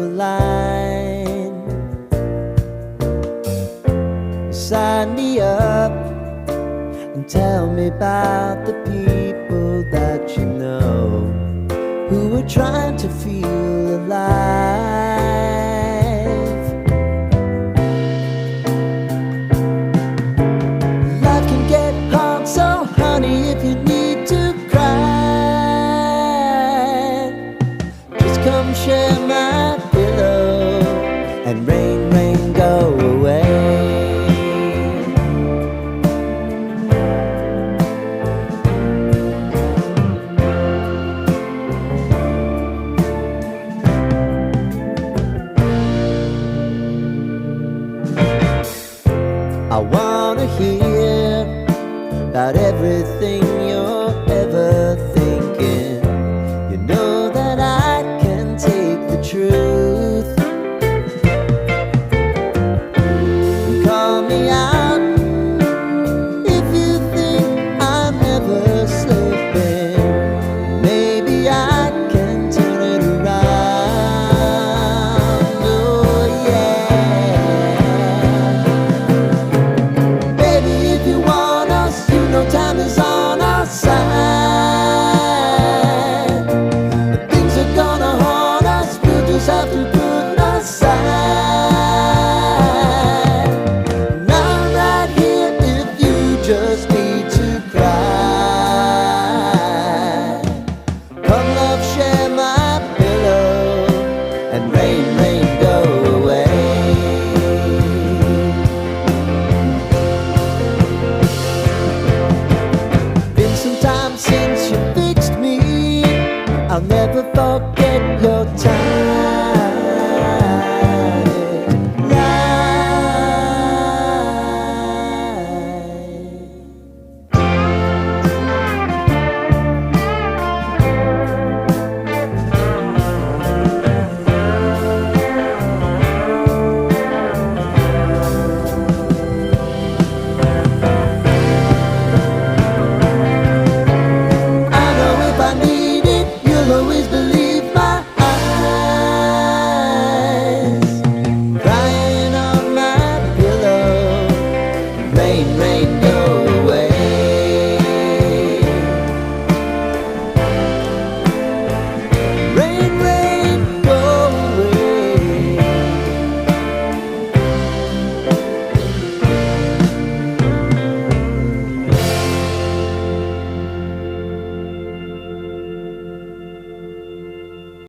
align. Sign me up and tell me about the people that you know who are trying to feel alive. Life can get hard, so honey, if you need to cry, just come share my pillow and rain, rain, go away. I wanna hear about everything